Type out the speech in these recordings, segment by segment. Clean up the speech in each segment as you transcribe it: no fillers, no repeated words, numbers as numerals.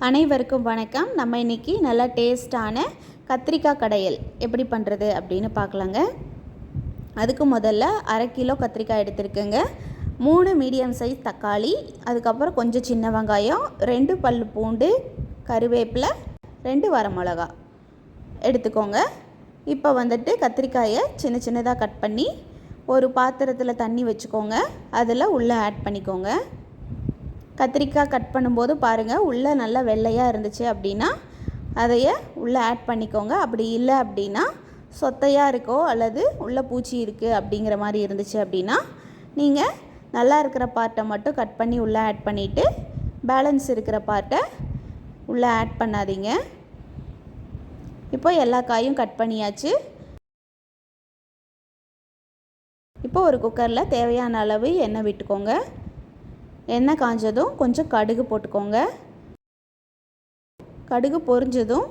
அனைவருக்கும் வணக்கம். நம்ம இன்றைக்கி நல்லா டேஸ்டான கத்திரிக்காய் கடையல் எப்படி பண்ணுறது அப்படின்னு பார்க்கலாங்க. அதுக்கு முதல்ல 1/2 கிலோ கத்திரிக்காய் எடுத்துருக்குங்க, 3 மீடியம் சைஸ் தக்காளி, அதுக்கப்புறம் கொஞ்சம் சின்ன வெங்காயம், 2 பல் பூண்டு, கருவேப்பிலை, 2 வரமிளகா எடுத்துக்கோங்க. இப்போ கத்திரிக்காயை சின்ன சின்னதாக கட் பண்ணி ஒரு பாத்திரத்தில் தண்ணி வச்சுக்கோங்க. அதில் உள்ளே ஆட் பண்ணிக்கோங்க. கத்திரிக்காய் கட் பண்ணும்போது பாருங்கள், உள்ளே நல்லா வெள்ளையாக இருந்துச்சு அப்படின்னா அதையே உள்ளே ஆட் பண்ணிக்கோங்க. அப்படி இல்லை அப்படின்னா சொத்தையாக இருக்கோ அல்லது உள்ளே பூச்சி இருக்குது அப்படிங்கிற மாதிரி இருந்துச்சு அப்படின்னா நீங்கள் நல்லா இருக்கிற பார்ட்டை மட்டும் கட் பண்ணி உள்ளே ஆட் பண்ணிவிட்டு பேலன்ஸ் இருக்கிற பார்ட்டை உள்ளே ஆட் பண்ணாதீங்க. இப்போ எல்லா காயும் கட் பண்ணியாச்சு. இப்போ ஒரு குக்கரில் தேவையான அளவு எண்ணெய் விட்டுக்கோங்க. எண்ணெய் காஞ்சதும் கொஞ்சம் கடுகு போட்டுக்கோங்க. கடுகு பொரிஞ்சதும்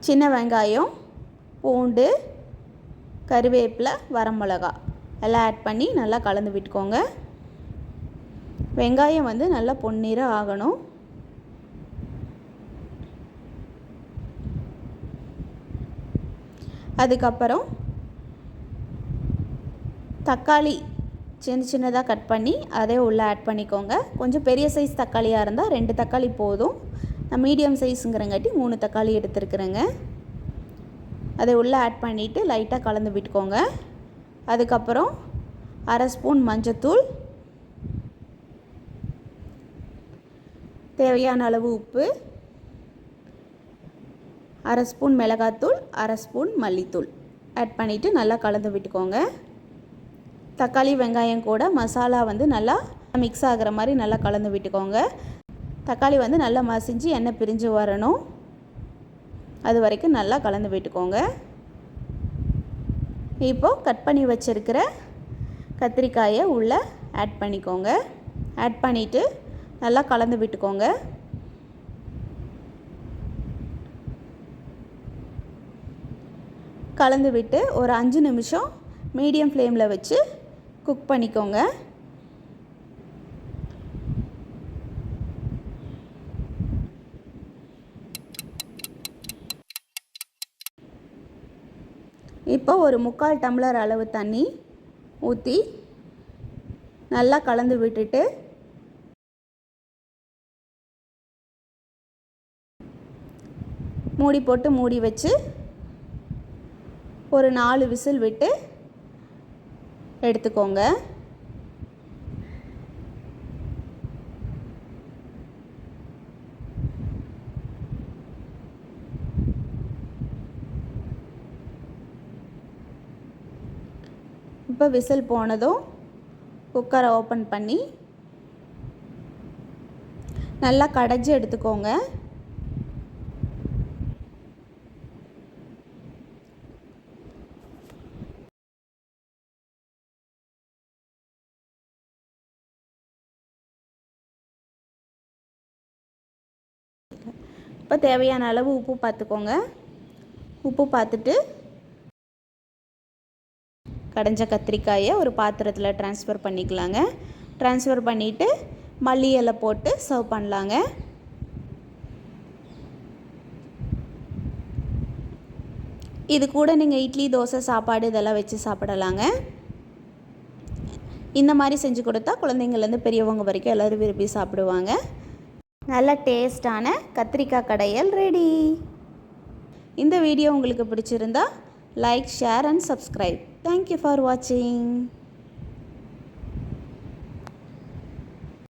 சின்ன வெங்காயம், பூண்டு, கருவேப்பிலை, வரமிளகா எல்லாம் ஆட் பண்ணி நல்லா கலந்து விட்டுக்கோங்க. வெங்காயம் நல்லா பொன்னிறம் ஆகணும். அதுக்கப்புறம் தக்காளி சின்ன சின்னதாக கட் பண்ணி அதே உள்ளே ஆட் பண்ணிக்கோங்க. கொஞ்சம் பெரிய சைஸ் தக்காளியாக இருந்தால் 2 தக்காளி போதும். நான் மீடியம் சைஸுங்கிறங்காட்டி 3 தக்காளி எடுத்துருக்குறேங்க. அதை உள்ளே ஆட் பண்ணிவிட்டு லைட்டாக கலந்து விட்டுக்கோங்க. அதுக்கப்புறம் 1/2 ஸ்பூன் மஞ்சத்தூள், தேவையான அளவு உப்பு, 1/2 ஸ்பூன் மிளகாத்தூள், 1/2 ஸ்பூன் மல்லித்தூள் ஆட் பண்ணிவிட்டு நல்லா கலந்து விட்டுக்கோங்க. தக்காளி வெங்காயம் கூட மசாலா நல்லா மிக்ஸ் ஆகிற மாதிரி நல்லா கலந்து விட்டுக்கோங்க. தக்காளி நல்லா மசிஞ்சு எண்ணெய் பிரிஞ்சு வரணும். அது வரைக்கும் நல்லா கலந்து விட்டுக்கோங்க. இப்போது கட் பண்ணி வச்சுருக்கிற கத்திரிக்காயை உள்ளே ஆட் பண்ணிக்கோங்க. ஆட் பண்ணிவிட்டு நல்லா கலந்து விட்டுக்கோங்க. கலந்து விட்டு ஒரு 5 நிமிஷம் மீடியம் ஃப்ளேமில் வச்சு குக் பண்ணிக்கோங்க. இப்போ ஒரு 3/4 டம்ளர் அளவு தண்ணி ஊற்றி நல்லா கலந்து விட்டுட்டு மூடி போட்டு மூடி வச்சு ஒரு 4 விசில் விட்டு எடுத்துக்கோங்க. இப்போ விசில் போனதும் குக்கரை ஓப்பன் பண்ணி நல்லா கடைஞ்சி எடுத்துக்கோங்க. இப்போ தேவையான அளவு உப்பு பார்த்துக்கோங்க. உப்பு பார்த்துட்டு கடைஞ்ச கத்திரிக்காயை ஒரு பாத்திரத்தில் ட்ரான்ஸ்ஃபர் பண்ணிக்கலாங்க. ட்ரான்ஸ்ஃபர் பண்ணிவிட்டு மல்லி இலை போட்டு சர்வ் பண்ணலாங்க. இது கூட நீங்கள் இட்லி, தோசை, சாப்பாடு இதெல்லாம் வச்சு சாப்பிடலாங்க. இந்த மாதிரி செஞ்சு கொடுத்தா குழந்தைங்கள்லேருந்து பெரியவங்க வரைக்கும் எல்லோரும் விரும்பி சாப்பிடுவாங்க. நல்ல டேஸ்டான கத்திரிக்காய் கடையல் ரெடி. இந்த வீடியோ உங்களுக்கு பிடிச்சிருந்தா like, share and subscribe. Thank you for வாட்சிங்.